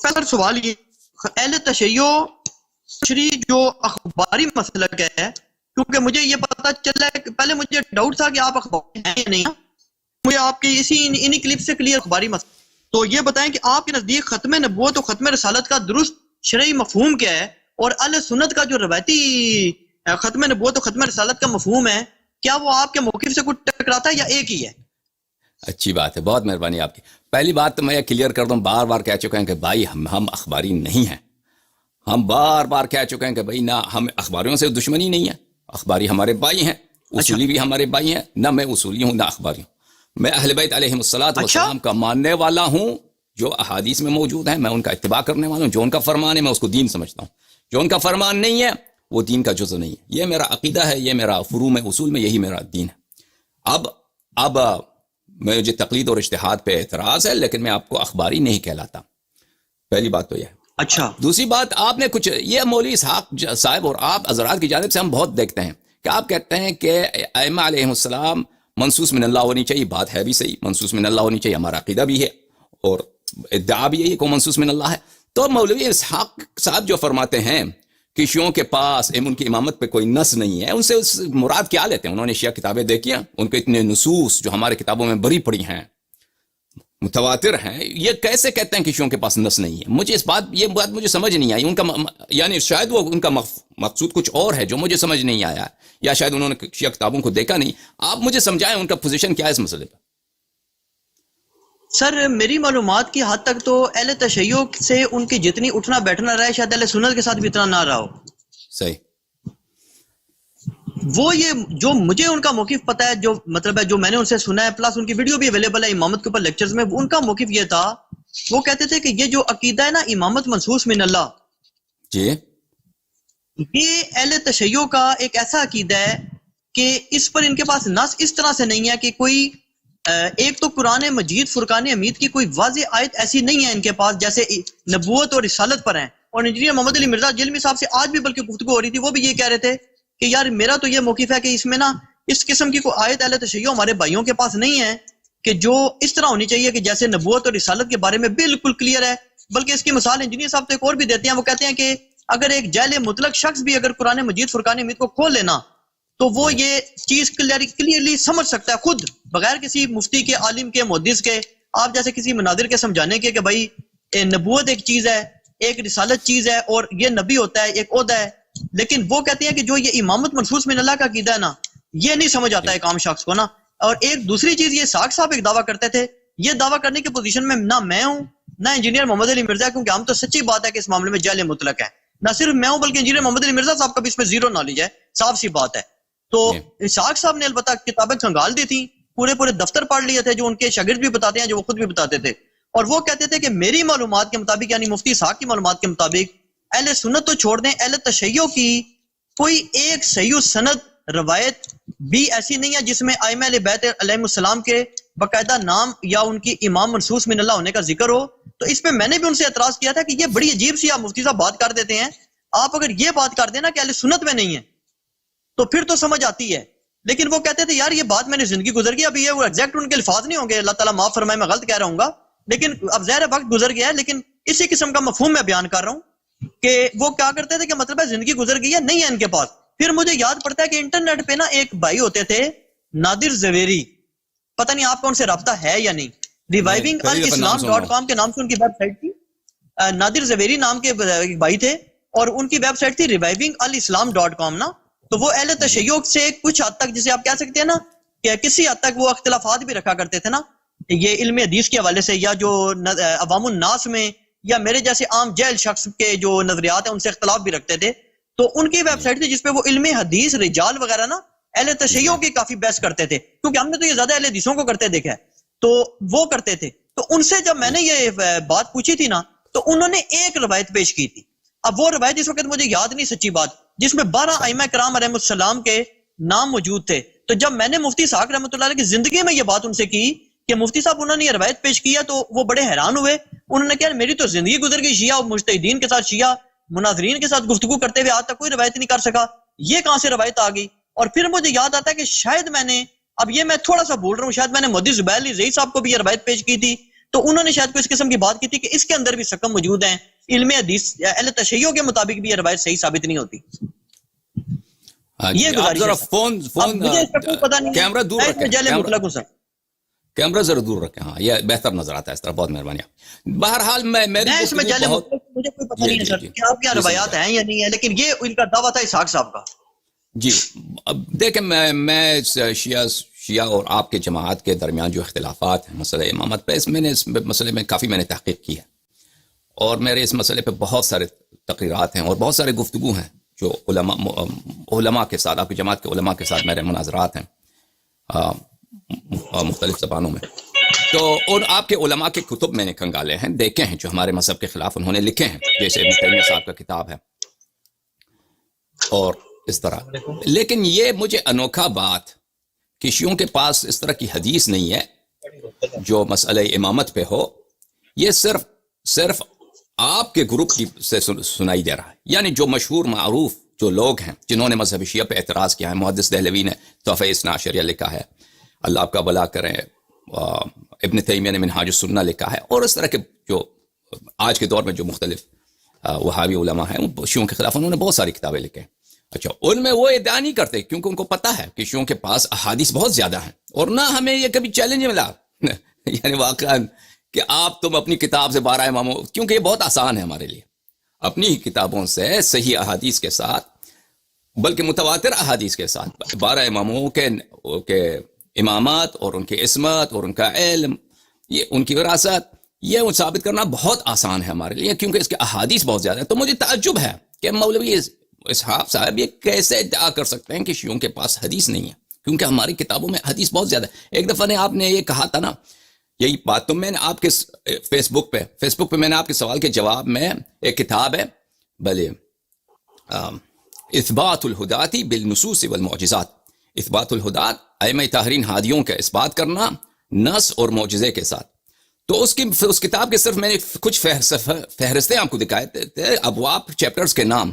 پہلا سوال یہ اہل تشیع جو اخباری مسلک ہے، کیونکہ مجھے یہ پتا چلا ہے کہ پہلے مجھے ڈاؤٹ تھا کہ آپ اخباری ہیں یا نہیں، مجھے آپ کی انہی کلپ سے کلیئر اخباری مسئلہ. تو یہ بتائیں کہ آپ کے نزدیک ختم نبوت اور ختم رسالت کا درست شرعی مفہوم کیا ہے، اور اہل سنت کا جو روایتی ختم نبوت اور ختم رسالت کا مفہوم ہے، کیا وہ آپ کے موقف سے کچھ ٹکراتا ہے یا ایک ہی ہے؟ اچھی بات ہے، بہت مہربانی آپ کی. پہلی بات تو میں کلیئر کر دوں، بار بار کہہ چکے ہیں کہ بھائی ہم اخباری نہیں ہیں. ہم بار بار کہہ چکے ہیں کہ بھائی نہ ہم اخباریوں سے دشمنی نہیں ہے، اخباری ہمارے بھائی ہیں، اصولی بھی ہمارے بھائی ہیں، نہ میں اصولی ہوں نہ اخباری ہوں. میں اہل بیت علیہم الصلوۃ والسلام کا ماننے والا ہوں، جو احادیث میں موجود ہیں میں ان کا اتباع کرنے والا ہوں. جو ان کا فرمان ہے میں اس کو دین سمجھتا ہوں، جو ان کا فرمان نہیں ہے وہ دین کا جزء نہیں ہے. یہ میرا عقیدہ ہے، یہ میرا فروع میں اصول میں یہی میرا دین ہے. اب مجھے تقلید اور اجتہاد پہ اعتراض ہے، لیکن میں آپ کو اخباری نہیں کہلاتا. پہلی بات تو یہ ہے. اچھا، دوسری بات، آپ نے کچھ یہ مولوی اسحاق صاحب اور آپ حضرات کی جانب سے ہم بہت دیکھتے ہیں کہ آپ کہتے ہیں کہ ائمہ علیہم السلام منصوص من اللہ ہونی چاہیے. بات ہے بھی صحیح، منصوص من اللہ ہونی چاہیے، ہمارا عقیدہ بھی ہے اور ادعا بھی ہے کہ منصوص من اللہ ہے. تو مولوی اسحاق صاحب جو فرماتے ہیں کہ شیعوں کے پاس ان کی امامت پہ کوئی نص نہیں ہے، ان سے مراد کیا لیتے ہیں؟ انہوں نے شیعہ کتابیں دیکھی ہیں، ان کے اتنے نصوص جو ہمارے کتابوں میں بری پڑی ہیں، متواتر ہیں، یہ کیسے کہتے ہیں کہ شیعوں کے پاس نص نہیں ہے؟ مجھے یہ بات مجھے سمجھ نہیں آئی. ان کا یعنی شاید وہ ان کا مقصود کچھ اور ہے جو مجھے سمجھ نہیں آیا، یا شاید انہوں نے شیعہ کتابوں کو دیکھا نہیں. آپ مجھے سمجھائیں ان کا پوزیشن کیا ہے اس مسئلے پہ. سر میری معلومات کی حد تک تو اہل تشیع سے ان کی جتنی اٹھنا بیٹھنا رہا ہے، شاید اہل سنت کے ساتھ بھی اتنا نہ رہا ہو. صحیح. وہ یہ جو مجھے ان کا موقف پتا ہے، جو مطلب ہے جو میں نے ان سے سنا ہے، پلس ان کی ویڈیو بھی اویلیبل ہے امامت کے اوپر لیکچرز میں، ان کا موقف یہ تھا، وہ کہتے تھے کہ یہ جو عقیدہ ہے نا امامت منصوص من اللہ، جی، یہ اہل تشیع کا ایک ایسا عقیدہ ہے کہ اس پر ان کے پاس نص اس طرح سے نہیں ہے کہ کوئی ایک تو قرآن مجید فرقان حمید کی کوئی واضح آیت ایسی نہیں ہے ان کے پاس جیسے نبوت اور رسالت پر ہیں. اور انجینئر محمد علی مرزا جلمی صاحب سے آج بھی بلکہ گفتگو ہو رہی تھی، وہ بھی یہ کہہ رہے تھے کہ یار میرا تو یہ موقف ہے کہ اس میں نا اس قسم کی کوئی آیت اہل تشیع ہمارے بھائیوں کے پاس نہیں ہے کہ جو اس طرح ہونی چاہیے کہ جیسے نبوت اور رسالت کے بارے میں بالکل کلیئر ہے. بلکہ اس کی مثال انجینئر صاحب تو ایک اور بھی دیتے ہیں، وہ کہتے ہیں کہ اگر ایک جاہل مطلق شخص بھی اگر قرآن مجید فرقان حمید کو کھول لینا تو وہ یہ چیز کلیئرلی سمجھ سکتا ہے خود، بغیر کسی مفتی کے، عالم کے، محدث کے، آپ جیسے کسی مناظر کے سمجھانے کے کہ بھائی نبوت ایک چیز ہے، ایک رسالت چیز ہے، اور یہ نبی ہوتا ہے، ایک عہدہ ہے. لیکن وہ کہتے ہیں کہ جو یہ امامت منصوص من اللہ کا عقیدہ ہے نا، یہ نہیں سمجھ آتا ہے عام شخص کو نا. اور ایک دوسری چیز، یہ ساق صاحب ایک دعویٰ کرتے تھے، یہ دعویٰ کرنے کی پوزیشن میں نہ میں ہوں نہ انجینئر محمد علی مرزا، کیونکہ ہم تو سچی بات ہے کہ اس معاملے میں جہل مطلق ہے. نہ صرف میں ہوں بلکہ انجینئر محمد علی مرزا صاحب کا بھی اس میں زیرو نالج ہے، صاف سی بات ہے. تو اسحاق صاحب نے البتہ کتابیں کھنگال دی تھیں، پورے دفتر پڑھ لیے تھے جو ان کے شاگرد بھی بتاتے ہیں، جو وہ خود بھی بتاتے تھے. اور وہ کہتے تھے کہ میری معلومات کے مطابق، یعنی مفتی اسحاق کی معلومات کے مطابق، اہل سنت تو چھوڑ دیں، اہل تشیع کی کوئی ایک صحیح سند روایت بھی ایسی نہیں ہے جس میں ائمہ اہل بیت علیہم السلام کے باقاعدہ نام یا ان کی امام منصوص من اللہ ہونے کا ذکر ہو. تو اس پہ میں نے بھی ان سے اعتراض کیا تھا کہ یہ بڑی عجیب سی آپ مفتی صاحب بات کر دیتے ہیں. آپ اگر یہ بات کر دینا کہ اہل سنت میں نہیں ہے تو پھر تو سمجھ آتی ہے. لیکن وہ کہتے تھے یار یہ بات میں نے زندگی گزر گئی، ابھی یہ وہ ایگزیکٹ ان کے الفاظ نہیں ہوں گے، اللہ تعالیٰ معاف فرمائے میں غلط کہہ رہا ہوں گا، لیکن اب ظاہر وقت گزر گیا ہے، لیکن اسی قسم کا مفہوم میں بیان کر رہا ہوں کہ وہ کیا کرتے تھے کہ مطلب ہے زندگی گزر گئی ہے، نہیں ہے ان کے پاس. پھر مجھے یاد پڑتا ہے کہ انٹرنیٹ پہ نا ایک بھائی ہوتے تھے نادر زویری، پتہ نہیں آپ کا ان سے رابطہ ہے یا نہیں، revivingalIslam.com کے نام سے ان کی ویب سائٹ تھی. نادر زویری نام کے بھائی تھے اور ان کی ویب سائٹ تھی revivingalIslam.com نا. تو وہ اہل تشیع سے کچھ حد تک، جسے آپ کہہ سکتے ہیں نا کہ کسی حد تک وہ اختلافات بھی رکھا کرتے تھے نا، یہ علم حدیث کے حوالے سے، یا جو عوام الناس میں یا میرے جیسے عام جہل شخص کے جو نظریات ہیں ان سے اختلاف بھی رکھتے تھے. تو ان کی ویب سائٹ تھی جس پہ وہ علم حدیث رجال وغیرہ نا اہل تشیع کی کافی بحث کرتے تھے، کیونکہ ہم نے تو یہ زیادہ اہل حدیثوں کو کرتے دیکھا ہے، تو وہ کرتے تھے. تو ان سے جب میں نے یہ بات پوچھی تھی نا تو انہوں نے ایک روایت پیش کی تھی. اب وہ روایت اس وقت مجھے یاد نہیں سچی بات، جس میں 12 ائمہ کرام علیہ السلام کے نام موجود تھے. تو جب میں نے مفتی صاحب رحمۃ اللہ علیہ کی زندگی میں یہ بات ان سے کی کہ مفتی صاحب انہوں نے یہ روایت پیش کیا، تو وہ بڑے حیران ہوئے. انہوں نے کہا میری تو زندگی گزر گئی، شیعہ مجتہدین کے ساتھ، شیعہ مناظرین کے ساتھ گفتگو کرتے ہوئے آج تک کوئی روایت نہیں کر سکا، یہ کہاں سے روایت آ گئی. اور پھر مجھے یاد آتا ہے کہ شاید میں نے، اب یہ میں تھوڑا سا بول رہا ہوں، شاید میں نے مودی زبیر علی زئی صاحب کو بھی یہ روایت پیش کی تھی، تو انہوں نے شاید کوئی اس قسم کی بات کی تھی کہ اس کے اندر بھی شکم موجود ہیں. علم حدیث اہل تشیع کے مطابق بھی یہ روایت صحیح ثابت نہیں ہوتی. یہ آپ گزارش ذرا ہے. فون اب مجھے اس کا کوئی پتہ نہیں ہے. کیمرہ دور میں اس میں رکھیں، جہل مطلق ہوں سر. کیمرہ ذرا دور رکھیں. ہاں یہ بہتر نظر آتا ہے اس طرح. بہت مہربانی. بہرحال میری میں اس میں گفتگو جہل بہت مطلق مجھے کوئی پتہ جی نہیں ہے جی سر جی کہ آپ کے یہاں جی روایات سمجھا ہیں یا نہیں ہے، لیکن یہ ان کا دعویٰ تھا اسحاق صاحب کا. جی. اب دیکھیں میں شیعہ اور آپ کے جماعت کے درمیان جو اختلافات ہیں مسئلہ امامت پہ، میں نے اس مسئلے میں کافی میں نے تحقیق کی ہے، اور میرے اس مسئلے پہ بہت سارے تقریرات ہیں اور بہت سارے گفتگو ہیں جو علماء کے ساتھ، آپ کی جماعت کے علماء کے ساتھ میرے مناظرات ہیں مختلف زبانوں میں. تو اور آپ کے علماء کے کتب میں نے کنگالے ہیں، دیکھے ہیں جو ہمارے مذہب کے خلاف انہوں نے لکھے ہیں، جیسے ابن تیمیہ صاحب کا کتاب ہے اور اس طرح. لیکن یہ مجھے انوکھا بات کہ شیعوں کے پاس اس طرح کی حدیث نہیں ہے جو مسئلہ امامت پہ ہو، یہ صرف آپ کے گروپ کی سے سنائی دے رہا ہے. یعنی جو مشہور معروف جو لوگ ہیں جنہوں نے مذہب شیعہ پہ اعتراض کیا ہے، محدث دہلوی نے تحفہ اثنا عشریہ لکھا ہے، اللہ آپ کا بھلا کریں، ابن تیمیہ نے منہاج السنہ لکھا ہے، اور اس طرح کے جو آج کے دور میں جو مختلف وہابی علماء ہیں شیعوں کے خلاف انہوں نے بہت ساری کتابیں لکھیں. اچھا، ان میں وہ ادعا نہیں کرتے کیونکہ ان کو پتہ ہے کہ شیعوں کے پاس احادیث بہت زیادہ ہیں، اور نہ ہمیں یہ کبھی چیلنج ملا یعنی واقعا کہ تم اپنی کتاب سے 12 اماموں، کیونکہ یہ بہت آسان ہے ہمارے لیے اپنی ہی کتابوں سے صحیح احادیث کے ساتھ، بلکہ متواتر احادیث کے ساتھ 12 اماموں کے امامات اور ان کی عصمت اور ان کا علم، یہ ان کی وراثت، یہ ثابت کرنا بہت آسان ہے ہمارے لیے کیونکہ اس کے احادیث بہت زیادہ ہیں. تو مجھے تعجب ہے کہ مولوی اسحاق صاحب یہ کیسے ادعا کر سکتے ہیں کہ شیعوں کے پاس حدیث نہیں ہے، کیونکہ ہماری کتابوں میں حدیث بہت زیادہ ہے. ایک دفعہ آپ نے یہ کہا تھا نا، یہی بات تو میں نے آپ کے فیس بک پہ میں نے آپ کے سوال کے جواب میں ایک کتاب ہے بھلے اثبات الہداتی بالنصوص والمعجزات، اثبات الہدات ائمہ طاہرین ہادیوں کا اثبات کرنا نص اور معجزے کے ساتھ. تو اس کتاب کے صرف میں نے کچھ فہرستیں آپ کو دکھائے تھے، ابواب چیپٹرز کے نام،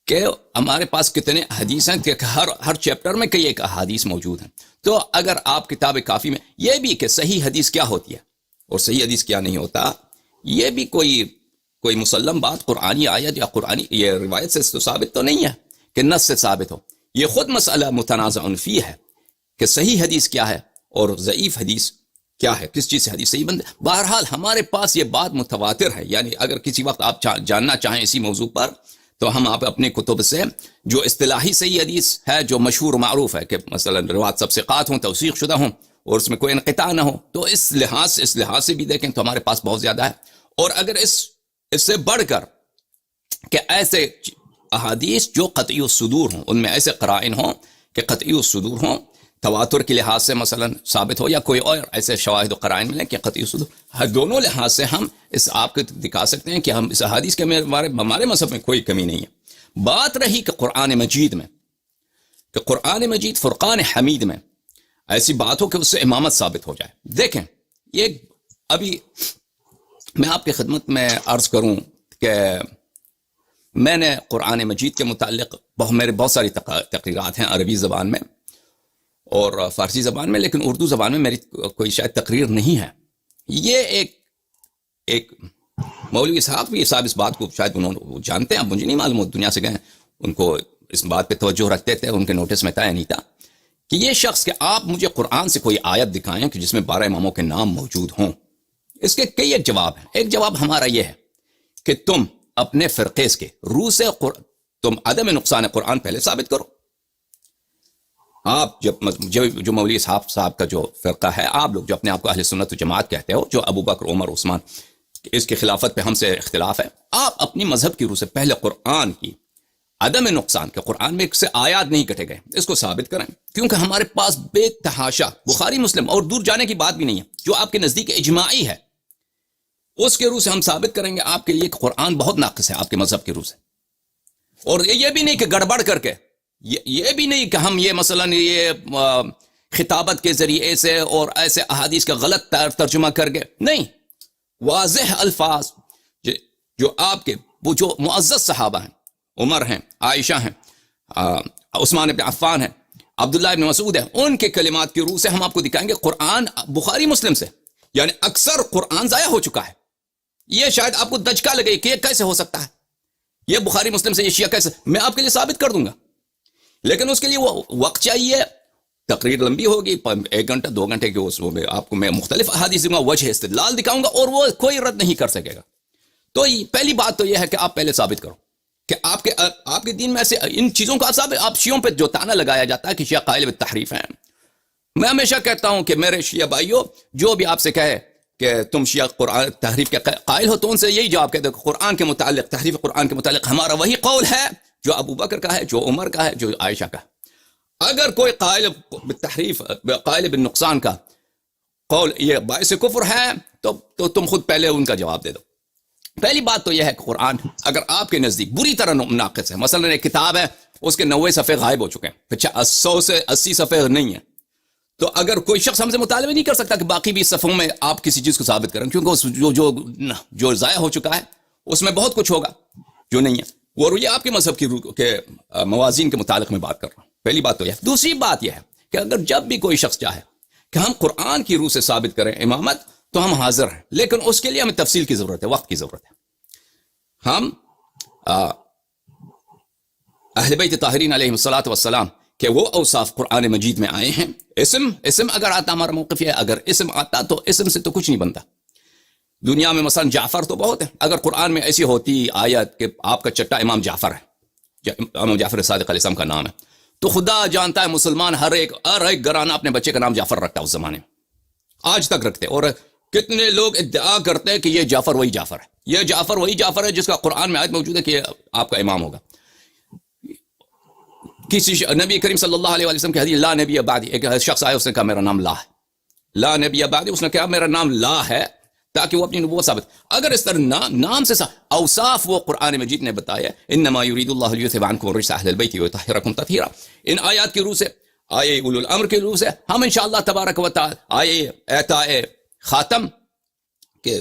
کہ ہمارے پاس کتنے حدیث ہیں کہ ہر چیپٹر میں کئی ایک احادیث موجود ہیں. تو اگر آپ کتاب کافی میں یہ بھی کہ صحیح حدیث کیا ہوتی ہے اور صحیح حدیث کیا نہیں ہوتا، یہ بھی کوئی مسلم بات قرآنی آیت یا قرآنی یہ روایت سے تو ثابت تو نہیں ہے کہ نص سے ثابت ہو. یہ خود مسئلہ متنازع فی ہے کہ صحیح حدیث کیا ہے اور ضعیف حدیث کیا ہے، کس چیز سے حدیث صحیح بنتے. بہرحال ہمارے پاس یہ بات متواتر ہے. یعنی اگر کسی وقت آپ جاننا چاہیں اسی موضوع پر تو ہم آپ اپنے کتب سے جو اصطلاحی صحیح حدیث ہے جو مشہور معروف ہے کہ مثلا روایت سب ثقات ہوں، توثیق شدہ ہوں اور اس میں کوئی انقطاع نہ ہو، تو اس لحاظ سے بھی دیکھیں تو ہمارے پاس بہت زیادہ ہے. اور اگر اس سے بڑھ کر کہ ایسے احادیث جو قطعی الصدور ہوں، ان میں ایسے قرائن ہوں کہ قطعی الصدور ہوں، تواتر کے لحاظ سے مثلا ثابت ہو، یا کوئی اور ایسے شواہد و قرائن ملیں کہ قطعی الصدور، ہر دونوں لحاظ سے ہم اس آپ کو دکھا سکتے ہیں کہ ہم اس احادیث کے ہمارے مذہب میں کوئی کمی نہیں ہے. بات رہی کہ قرآن مجید فرقان حمید میں ایسی بات ہو کہ اس سے امامت ثابت ہو جائے. دیکھیں، یہ ابھی میں آپ کی خدمت میں عرض کروں کہ میں نے قرآن مجید کے متعلق میرے بہت ساری تقریرات ہیں عربی زبان میں اور فارسی زبان میں، لیکن اردو زبان میں میری کوئی شاید تقریر نہیں ہے. یہ ایک مولوی صاحب بھی صاحب اس بات کو شاید انہوں جانتے ہیں، اب مجھے نہیں معلوم، وہ دنیا سے گئے، ان کو اس بات پہ توجہ رکھتے تھے، ان کے نوٹس میں تھا نہیں تھا کہ یہ شخص کہ آپ مجھے قرآن سے کوئی آیت دکھائیں کہ جس میں 12 اماموں کے نام موجود ہوں. اس کے کئی ایک جواب ہیں. ایک جواب ہمارا یہ ہے کہ تم اپنے فرقے کے روح سے تم عدم نقصان قرآن پہلے ثابت کرو. آپ جو مولوی صاحب کا جو فرقہ ہے، آپ لوگ جو اپنے آپ کو اہل سنت و جماعت کہتے ہو، جو ابو بکر، عمر، عثمان اس کی خلافت پہ ہم سے اختلاف ہے، آپ اپنی مذہب کی روح سے پہلے قرآن کی عدم نقصان کے قرآن میں سے آیات نہیں کٹے گئے اس کو ثابت کریں، کیونکہ ہمارے پاس بے تحاشا بخاری مسلم اور دور جانے کی بات بھی نہیں ہے جو آپ کے نزدیک اجماعی ہے، اس کے روح سے ہم ثابت کریں گے آپ کے لیے کہ قرآن بہت ناقص ہے آپ کے مذہب کے روح سے. اور یہ بھی نہیں کہ گڑبڑ کر کے، یہ بھی نہیں کہ ہم یہ مثلا یہ خطابت کے ذریعے سے اور ایسے احادیث کا غلط ترجمہ کر کے، نہیں، واضح الفاظ جو آپ کے وہ جو معزز صحابہ ہیں، عمر ہیں، عائشہ ہیں، عثمان بن عفان ہیں، عبداللہ بن مسعود ہیں، ان کے کلمات کی روح سے ہم آپ کو دکھائیں گے قرآن بخاری مسلم سے یعنی اکثر قرآن ضائع ہو چکا ہے. یہ شاید آپ کو دھچکا لگے کہ یہ کیسے ہو سکتا ہے, یہ بخاری مسلم سے یہ شیعہ کیسے, میں آپ کے لیے ثابت کر دوں گا, لیکن اس کے لیے وہ وقت چاہیے, تقریر لمبی ہوگی, 1 گھنٹہ 2 گھنٹے کے اس میں آپ کو میں مختلف احادیث دوں گا, وجہ استدلال دکھاؤں گا, اور وہ کوئی رد نہیں کر سکے گا. تو پہلی بات تو یہ ہے کہ آپ پہلے ثابت کرو کہ آپ کے دین میں سے ان چیزوں کو آپ شیعوں پہ جو تانا لگایا جاتا ہے کہ شیعہ قائل بالتحریف ہیں, میں ہمیشہ کہتا ہوں کہ میرے شیعہ بھائیوں, جو بھی آپ سے کہے کہ تم شیعہ قرآن تحریف کے قائل ہو, تو ان سے یہی جواب کہتے ہیں, قرآن کے متعلق, تحریف قرآن کے متعلق ہمارا وہی قول ہے جو ابو بکر کا ہے, جو عمر کا ہے, جو عائشہ کا ہے. اگر کوئی قائل بالتحریف, قائل بالنقصان کا قول یہ باعث کفر ہے, تو تم خود پہلے ان کا جواب دے دو. پہلی بات تو یہ ہے کہ قرآن اگر آپ کے نزدیک بری طرح ناقص ہے, مثلا ایک کتاب ہے اس کے 90 صفحے غائب ہو چکے ہیں, 100 سے 80 صفحے نہیں ہیں, تو اگر کوئی شخص ہم سے مطالبہ نہیں کر سکتا کہ باقی بھی صفحوں میں آپ کسی چیز کو ثابت کریں, کیونکہ جو ضائع ہو چکا ہے اس میں بہت کچھ ہوگا جو نہیں ہے. اور یہ آپ کے مذہب کی کے موازین کے متعلق میں بات کر رہا ہوں. پہلی بات تو یہ. دوسری بات یہ ہے کہ اگر جب بھی کوئی شخص چاہے کہ ہم قرآن کی روح سے ثابت کریں امامت, تو ہم حاضر ہیں, لیکن اس کے لیے ہمیں تفصیل کی ضرورت ہے, وقت کی ضرورت ہے. ہم اہل بیت طاہرین علیہم الصلوۃ والسلام کہ وہ اوصاف قرآن مجید میں آئے ہیں. اسم اگر آتا, ہمارا موقف ہے اگر اسم آتا تو اسم سے تو کچھ نہیں بنتا. دنیا میں مثلا جعفر تو بہت ہے, اگر قرآن میں ایسی ہوتی آیت کہ آپ کا چٹا امام جعفر ہے, امام جعفر صادق علیہ السلام کا نام ہے, تو خدا جانتا ہے مسلمان ہر ایک گھرانہ اپنے بچے کا نام جعفر رکھتا ہے, اس زمانے میں آج تک رکھتے. اور کتنے لوگ ادعا کرتے ہیں کہ یہ جعفر وہی جعفر ہے, یہ جعفر وہی جعفر ہے جس کا قرآن میں آیت موجود ہے کہ آپ کا امام ہوگا. کسی نبی کریم صلی اللہ علیہ وسلم کی حدیث لا نبی بعدی, ایک شخص آیا, اس نے کہا میرا نام لا ہے, لا نبی بعدی, اس نے کہا میرا نام لا ہے, تاکہ وہ اپنی نبوت ثابت. اگر اس طرح نام سے اوصاف وہ قرآن مجید نے بتایا, انما یرید اللہ لیذھب عنکم الرجس اہل البیت ویطہرکم تطہیرا, ان آیات کی روح سے, آیے اولو الامر کی روح سے, ہم انشاءاللہ تبارک و تعالی آیے اعطاء خاتم کہ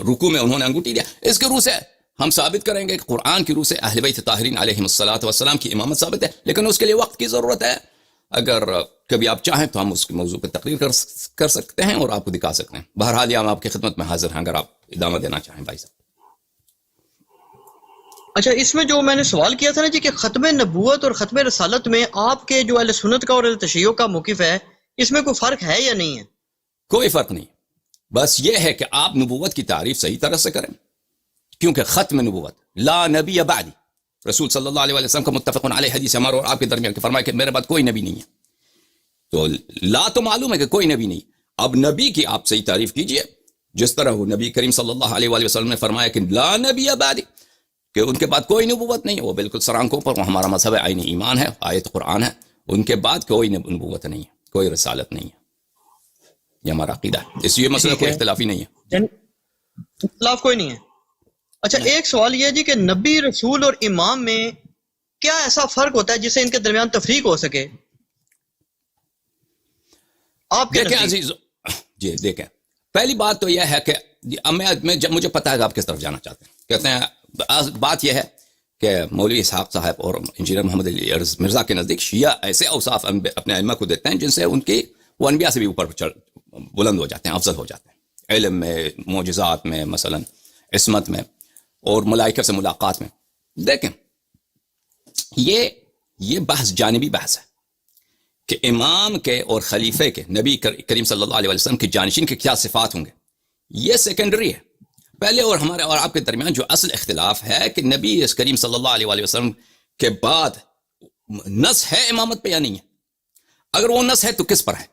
رکوع میں انہوں نے انگوٹھی دیا, اس کے روح سے ہم ثابت کریں گے کہ قرآن کی روح سے اہل بیت طاہرین علیہم الصلوۃ والسلام کی امامت ثابت ہے, لیکن اس کے لیے وقت کی ضرورت ہے. اگر کبھی آپ چاہیں تو ہم اس کے موضوع پہ تقریر کر سکتے ہیں اور آپ کو دکھا سکتے ہیں. بہرحال یہ ہم آپ کی خدمت میں حاضر ہیں اگر آپ ادامہ دینا چاہیں بھائی صاحب. اچھا, اس میں جو میں نے سوال کیا تھا نا جی کہ ختم نبوت اور ختم رسالت میں آپ کے جو اہل سنت کا اور اہل تشیع کا موقف ہے, اس میں کوئی فرق ہے یا نہیں ہے؟ کوئی فرق نہیں, بس یہ ہے کہ آپ نبوت کی تعریف صحیح طرح سے کریں, کیونکہ ختم نبوت لا نبی بعدی, رسول صلی اللہ علیہ وسلم کا متفق علیہ حدیث ہمارے اور آپ کے درمیان کہ فرمایا کہ میرے بعد کوئی نبی نہیں ہے. تو لا تو معلوم ہے کہ کوئی نبی نہیں, اب نبی کی آپ صحیح تعریف کیجئے, جس طرح وہ نبی کریم صلی اللہ علیہ وسلم نے فرمایا کہ لا نبی بعدی, کہ ان کے بعد کوئی نبوت نہیں, وہ بالکل سرانکوں پر, وہ ہمارا مذہب عین ایمان ہے, آیت قرآن ہے, ان کے بعد کوئی نبوت نہیں ہے, کوئی رسالت نہیں ہے, یہ ہمارا عقیدہ ہے. اس یہ مسئلہ کوئی اختلافی نہیں ہے, اختلاف کوئی نہیں ہے. اچھا, ایک سوال یہ جی کہ نبی, رسول اور امام میں کیا ایسا فرق ہوتا ہے جس سے ان کے درمیان تفریق ہو سکے آپ کے دیکھیں عزیز جی, دیکھیں پہلی بات تو یہ ہے کہ مجھے پتا ہے کہ آپ کس طرف جانا چاہتے ہیں. کہتے ہیں بات یہ ہے کہ مولوی اسحاق صاحب اور انجینئر محمد علی مرزا کے نزدیک شیعہ ایسے اوصاف اپنے ائمہ کو دیتے ہیں جن سے ان کی وہ انبیاء سے بھی اوپر بلند ہو جاتے ہیں, افضل ہو جاتے ہیں, علم میں, معجزات میں, مثلا عصمت میں, اور ملائکہ سے ملاقات میں. دیکھیں یہ بحث جانبی بحث ہے کہ امام کے اور خلیفے کے, نبی کریم صلی اللہ علیہ وسلم کے جانشین کے کیا صفات ہوں گے, یہ سیکنڈری ہے. پہلے اور ہمارے اور آپ کے درمیان جو اصل اختلاف ہے کہ نبی کریم صلی اللہ علیہ وسلم کے بعد نص ہے امامت پہ یا نہیں ہے, اگر وہ نص ہے تو کس پر ہے,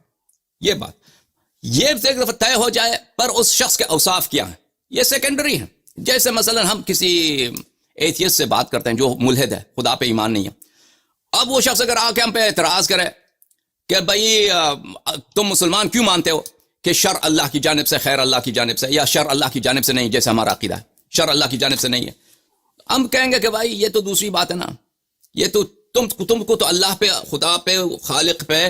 یہ بات یہ ایک دفعہ طے ہو جائے, پر اس شخص کے اوصاف کیا ہیں یہ سیکنڈری ہیں. جیسے مثلا ہم کسی ایتھیسٹ سے بات کرتے ہیں جو ملحد ہے, خدا پہ ایمان نہیں ہے, اب وہ شخص اگر آ کے ہم پہ اعتراض کرے کہ بھائی تم مسلمان کیوں مانتے ہو کہ شر اللہ کی جانب سے, خیر اللہ کی جانب سے, یا شر اللہ کی جانب سے نہیں, جیسے ہمارا عقیدہ ہے شر اللہ کی جانب سے نہیں ہے, ہم کہیں گے کہ بھائی یہ تو دوسری بات ہے نا, یہ تو تم کو تو اللہ پہ, خدا پہ, خالق پہ,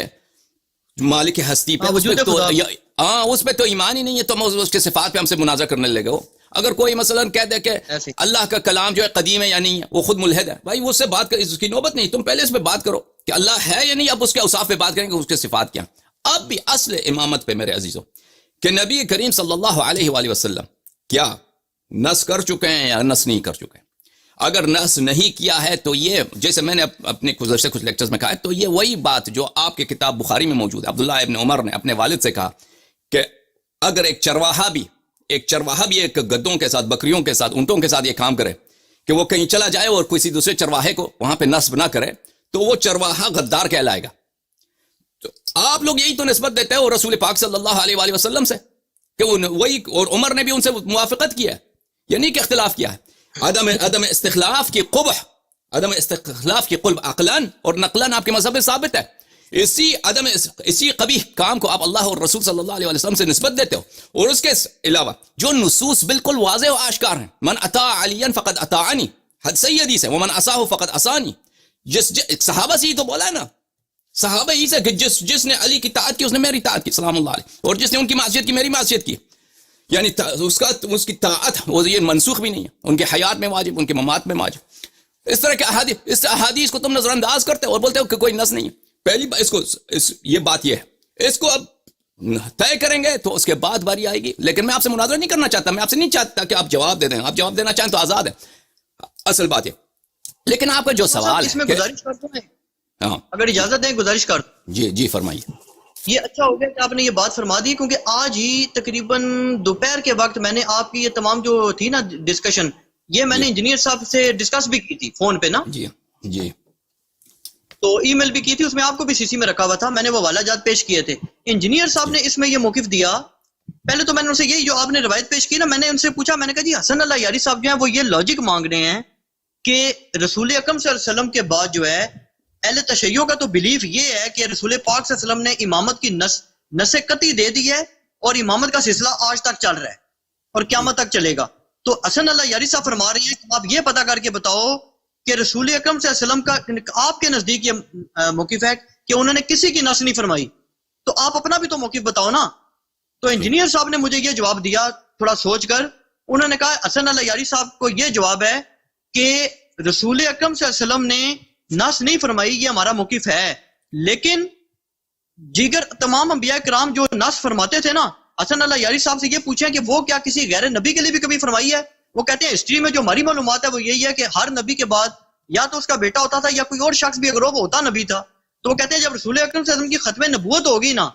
مالک ہستی پہ, اس پہ تو ایمان ہی نہیں ہے, تو اس کے صفات پہ ہم سے منازع کرنے لگے ہو. اگر کوئی مثلا کہہ دے کہ اللہ کا کلام جو ہے قدیم ہے یا نہیں ہے, وہ خود ملحد ہے, بھائی اس سے بات کر, اس کی نوبت نہیں, تم پہلے اس پہ بات کرو کہ اللہ ہے یا نہیں, اب اس کے اوصاف پہ بات کریں گے, اس کے صفات کیا. اب بھی اصل امامت پہ میرے عزیزوں کہ نبی کریم صلی اللہ علیہ وآلہ وسلم کیا نس کر چکے ہیں یا نس نہیں کر چکے ہیں؟ اگر نس نہیں کیا ہے تو یہ جیسے میں نے اپنے گزشتہ کچھ لیکچرز میں کہا ہے، تو یہ وہی بات جو آپ کے کتاب بخاری میں موجود ہے، عبداللہ ابن عمر نے اپنے والد سے کہا کہ اگر ایک چرواہا بھی ایک گدوں کے ساتھ، بکریوں کے ساتھ، اونٹوں کے ساتھ یہ کام کرے کہ وہ کہیں چلا جائے اور کسی دوسرے چرواہے کو وہاں پہ نصب نہ کرے، تو وہ چرواہا غدار کہلائے گا۔ تو آپ لوگ یہی تو نسبت دیتے ہیں اور رسول پاک صلی اللہ علیہ وآلہ وسلم سے کہ وہی، اور عمر نے بھی ان سے موافقت کیا ہے، یہ نہیں کہ اختلاف کیا ہے۔ عدم استخلاف کی قلب عقلاً اور نقلاً آپ کے مذہب میں ثابت ہے۔ اسی قبیح کام کو آپ اللہ اور رسول صلی اللہ علیہ وسلم سے نسبت دیتے ہو، اور اس کے علاوہ جو نصوص بالکل واضح و آشکار ہیں، من اطاع علیا فقد اطاعنی، حد سیدی سے، ومن عصاہ فقد عصانی، صحابہ سے ہی تو بولا ہے نا، صحابہ ہی سے کہ جس نے علی کی اطاعت کی اس نے میری اطاعت کی سلام اللہ علیہ، اور جس نے ان کی معصیت کی میری معصیت کی، یعنی اس کی طاعت وہ یہ منسوخ بھی نہیں ہے، ان کے حیات میں واجب، ان کے ممات میں واجب۔ اس طرح کے احادیث کو تم نظر انداز کرتے ہو اور بولتے ہو کہ کوئی نص نہیں ہے۔ پہلی یہ بات یہ ہے، اس کو اب طے کریں گے تو اس کے بعد باری آئے گی، لیکن میں آپ سے مناظرہ نہیں کرنا چاہتا، میں آپ سے نہیں چاہتا کہ آپ جواب دے دیں، آپ جواب دینا چاہیں تو آزاد ہے، اصل بات یہ۔ لیکن آپ کا جو سوال اس میں ہے، گزارش کرتا ہوں، ہاں اگر اجازت دیں گزارش کر جی فرمائیے۔ یہ اچھا ہو گیا کہ آپ نے یہ بات فرما دی، کیونکہ آج ہی تقریباً دوپہر کے وقت میں نے آپ کی یہ تمام جو تھی نا ڈسکشن، یہ میں نے انجینئر صاحب سے ڈسکس بھی کی تھی فون پہ نا، جی تو ای میل بھی کی تھی، اس میں آپ کو بھی سی سی میں رکھا ہوا تھا، میں نے وہ حوالہ جات پیش کیے تھے۔ انجینئر صاحب نے اس میں یہ موقف دیا، پہلے تو میں نے ان سے یہ جو آپ نے روایت پیش کی نا، میں نے ان سے پوچھا، میں نے کہا جی حسن اللہ یاری صاحب جو ہیں وہ یہ لاجک مانگ رہے ہیں کہ رسول اکرم صلی اللہ علیہ وسلم کے بعد جو ہے اہل تشیع کا تو بلیف یہ ہے کہ رسول پاک صلی اللہ علیہ وسلم نے امامت کی نس قطعی دے دی ہے، اور امامت کا سلسلہ آج تک چل رہا ہے اور قیامت تک چلے گا۔ تو حسن اللہ یاری صاحب فرما رہے ہیں کہ آپ یہ پتہ کر کے بتاؤ کہ رسول اکرم صلی اللہ علیہ وسلم کا آپ کے نزدیک یہ موقف ہے کہ انہوں نے کسی کی نس نہیں فرمائی، تو آپ اپنا بھی تو موقف بتاؤ نا۔ تو انجینئر صاحب نے مجھے یہ جواب دیا تھوڑا سوچ کر، انہوں نے کہا حسن اللہ یاری صاحب کو یہ جواب ہے کہ رسول اکرم صلی اللہ علیہ وسلم نے نس نہیں فرمائی، یہ ہمارا موقف ہے، لیکن دیگر تمام انبیاء کرام جو نس فرماتے تھے نا، حسن اللہ یاری صاحب سے یہ پوچھیں کہ وہ کیا کسی غیر نبی کے لیے بھی کبھی فرمائی ہے؟ وہ کہتے ہیں ہسٹری میں جو ہماری معلومات ہے وہ یہی ہے کہ ہر نبی کے بعد یا تو اس کا بیٹا ہوتا تھا یا کوئی اور شخص بھی اگر وہ ہوتا نبی تھا، تو وہ کہتے ہیں جب رسول اکرم صلی اللہ علیہ وسلم کی ختم نبوت ہوگی نا،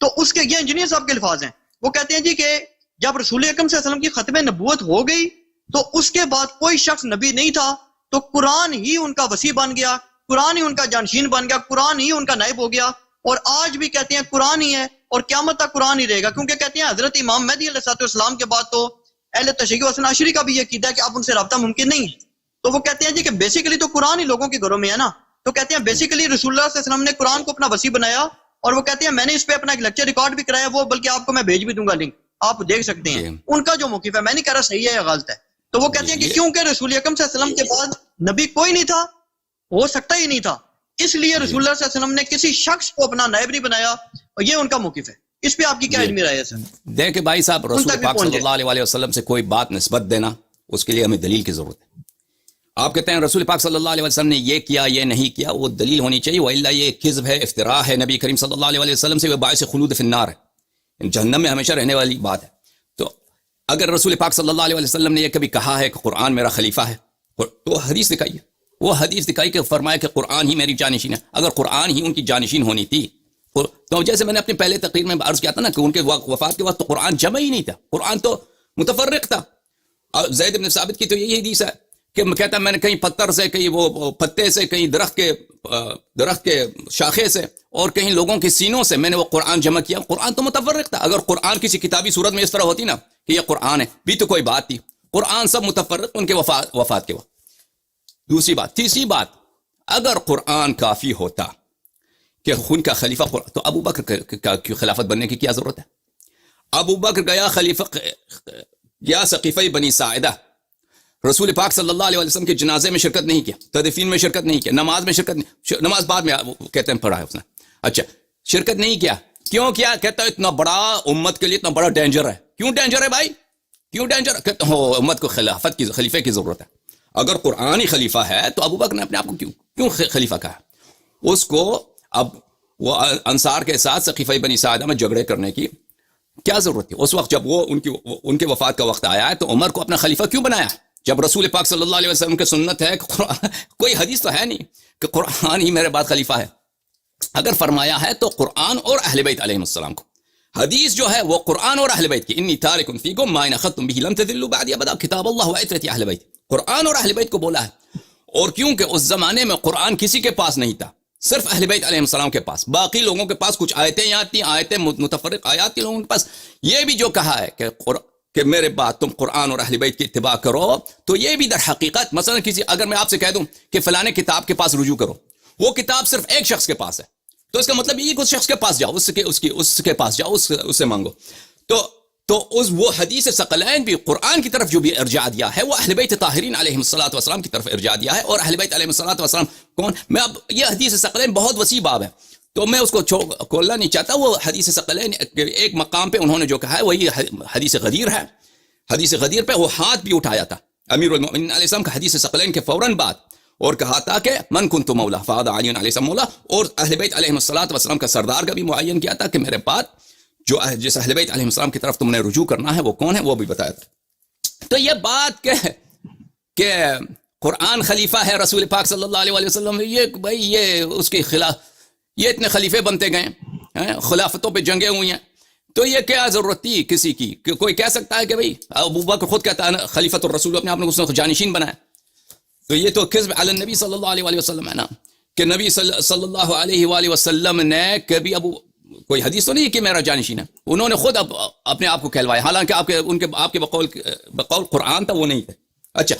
تو اس کے، یہ انجینئر صاحب کے الفاظ ہیں، وہ کہتے ہیں جی کہ جب رسول اکرم صلی اللہ علیہ وسلم کی ختم نبوت ہو گئی تو اس کے بعد کوئی شخص نبی نہیں تھا، تو قرآن ہی ان کا وسیع بن گیا، قرآن ہی ان کا جانشین بن گیا، قرآن ہی ان کا نائب ہو گیا، اور آج بھی کہتے ہیں قرآن ہی ہے اور قیامت تک قرآن ہی رہے گا، کیونکہ کہتے ہیں حضرت امام مہدی علیہ السلام کے بعد تو اہل تشیع حسن عشری کا بھی یہ عقیدہ ہے کہ اب ان سے رابطہ ممکن نہیں ہے۔ تو وہ کہتے ہیں جی کہ بیسیکلی تو قرآن ہی لوگوں کے گھروں میں ہے نا، تو کہتے ہیں بیسیکلی رسول اللہ صلی اللہ علیہ وسلم نے قرآن کو اپنا وسیع بنایا، اور وہ کہتے ہیں میں نے اس پہ اپنا ایک لیکچر ریکارڈ بھی کرایا، وہ بلکہ آپ کو میں بھیج بھی دوں گا لنک، آپ دیکھ سکتے ہیں ان کا جو موقف ہے، میں نہیں کہہ رہا صحیح ہے یا غلط ہے۔ تو وہ کہتے ہیں کہ کیونکہ رسول اکرم صلی اللہ علیہ وسلم کے بعد نبی کوئی نہیں تھا، ہو سکتا ہی نہیں تھا، اس لیے رسول اللہ صلی اللہ علیہ وسلم نے کسی شخص کو اپنا نائب نہیں بنایا، اور یہ ان کا موقف ہے۔ اس پہ آپ کی کیا علمی رائے ہے سر؟ دیکھیں بھائی صاحب، رسول پاک صلی اللہ علیہ وسلم سے کوئی بات نسبت دینا، اس کے لیے ہمیں دلیل کی ضرورت ہے۔ آپ کہتے ہیں رسول پاک صلی اللہ علیہ وسلم نے یہ کیا یہ نہیں کیا، وہ دلیل ہونی چاہیے، وَإِلَّا یہ کذب ہے، افتراء ہے نبی کریم صلی اللہ علیہ وسلم سے، وہ باعث خلود فی النار ہے، جہنم میں ہمیشہ رہنے والی بات ہے۔ تو اگر رسول پاک صلی اللہ علیہ وسلم نے یہ کبھی کہا ہے کہ قرآن میرا خلیفہ ہے، تو حدیث دکھائیے، وہ حدیث دکھائی کہ فرمایا کہ قرآن ہی میری جانشین ہے۔ اگر قرآن ہی ان کی جانشین ہونی تھی، تو جیسے میں نے اپنی پہلے تقریر میں عرض کیا تھا نا کہ ان کے وفات کے وقت تو قرآن جمع ہی نہیں تھا، قرآن تو متفرق تھا۔ زید بن ثابت کی تو یہی حدیث ہے کہ کہتا میں نے کہیں پتھر سے، کہیں وہ پتے سے، کہیں درخت کے شاخے سے، اور کہیں لوگوں کے سینوں سے میں نے وہ قرآن جمع کیا۔ قرآن تو متفرق تھا، اگر قرآن کسی کتابی صورت میں اس طرح ہوتی نا کہ یہ قرآن ہے بھی تو کوئی بات تھی، قرآن سب متفرق ان کے وفات کے وقت۔ دوسری بات، تیسری بات، اگر قرآن کافی ہوتا کہ خون کا خلیفہ تو ابو بکر کی خلافت بننے کی کیا ضرورت ہے؟ ابو بکر گیا سقیفہ بنی ساعدہ، رسول پاک صلی اللہ علیہ وسلم کے جنازے میں شرکت نہیں کیا، تدفین میں شرکت نہیں کیا، نماز میں شرکت نہیں، نماز بعد میں کہتے ہیں پڑھا ہے اس نے، اچھا شرکت نہیں کیا، کیوں کیا؟ کہتا ہے اتنا بڑا امت کے لیے اتنا بڑا ڈینجر ہے۔ کیوں ڈینجر ہے بھائی؟ کیوں ڈینجر؟ کہتا ہو امت کو خلافت کی، خلیفے کی ضرورت ہے۔ اگر قرآن ہی خلیفہ ہے تو ابو بکر نے اپنے آپ کو کیوں خلیفہ کہا؟ اس کو اب وہ انصار کے ساتھ سقیفہ بنی ساعدہ میں جھگڑے کرنے کی کیا ضرورت تھی اس وقت جب وہ ان کے وفات کا وقت آیا ہے تو عمر کو اپنا خلیفہ کیوں بنایا؟ جب رسول پاک صلی اللہ علیہ وسلم کی سنت ہے کہ کوئی حدیث تو ہے نہیں کہ قرآن ہی میرے بعد خلیفہ ہے. اگر فرمایا ہے تو قرآن اور اہل بیت علیہ السلام کو. حدیث جو ہے وہ قرآن اور اہل بیت کی، انی تارک فیکم ما ان اخذتم به لن تضلوا بعدی ابدا، کتاب اللہ و عترتی اہل بیت. قرآن اور اہل بیت کو بولا ہے، اور کیونکہ اس زمانے میں قرآن کسی کے پاس نہیں تھا، صرف اہل بیت علیہ السلام کے پاس. باقی لوگوں کے پاس کچھ آیتیں آتی، آیتیں متفرق آیات تھی لوگوں کے پاس. یہ بھی جو کہا ہے کہ میرے بعد تم قرآن اور اہل بیت کی اتباع کرو، تو یہ بھی در حقیقت مثلا اگر میں آپ سے کہہ دوں کہ فلانے کتاب کے پاس رجوع کرو، وہ کتاب صرف ایک شخص کے پاس ہے، تو اس کا مطلب یہ کہ اس شخص کے پاس جاؤ، اس کے پاس جاؤ، اس سے مانگو. تو وہ حدیث ثقلین بھی قرآن کی طرف جو بھی ارجاع دیا ہے وہ اہل بیت طاہرین علیہ الصلوۃ والسلام کی طرف ارجاع دیا ہے. اور اہل بیت علیہ الصلوۃ والسلام کون؟ میں اب یہ حدیث ثقلین بہت وسیع باب ہے تو میں اس کو کھولنا نہیں چاہتا. وہ حدیث ثقلین ایک مقام پہ انہوں نے جو کہا ہے وہی حدیث غدیر ہے. حدیث غدیر پہ وہ ہاتھ بھی اٹھایا تھا امیر المؤمنین علیہ السلام کا حدیث ثقلین کے فوراً بعد، اور کہا تھا کہ من کنت مولا فہذا علی علیہ السلام مولا، اور اہل بیت علیہ الصلوۃ والسلام کا سردار کا بھی معین کیا تھا کہ میرے بعد جو جس اہل بیت علیہ السلام کی طرف تم نے رجوع کرنا ہے وہ کون ہے، وہ بھی بتایا تھا. تو یہ بات کہ قرآن خلیفہ ہے رسول پاک صلی اللہ علیہ وسلم، یہ بھائی یہ اس کے خلاف یہ اتنے خلیفے بنتے گئے، خلافتوں پہ جنگیں ہوئی ہیں، تو یہ کیا ضرورت تھی کسی کی؟ کہ کوئی کہہ سکتا ہے کہ بھائی ابو بکر خود کہتا ہے خلیفۃ الرسول، اپنے آپ نے اس نے جانشین بنایا. تو یہ تو کذب علی النبی صلی اللہ علیہ وسلم ہے نا، کہ نبی صلی اللہ علیہ وآلہ وسلم نے کبھی کوئی حدیث تو نہیں کہ میرا جانشین ہے، انہوں نے خود اپنے آپ کو کہلوایا، حالانکہ آپ کے بقول قرآن تھا وہ نہیں تھے. اچھا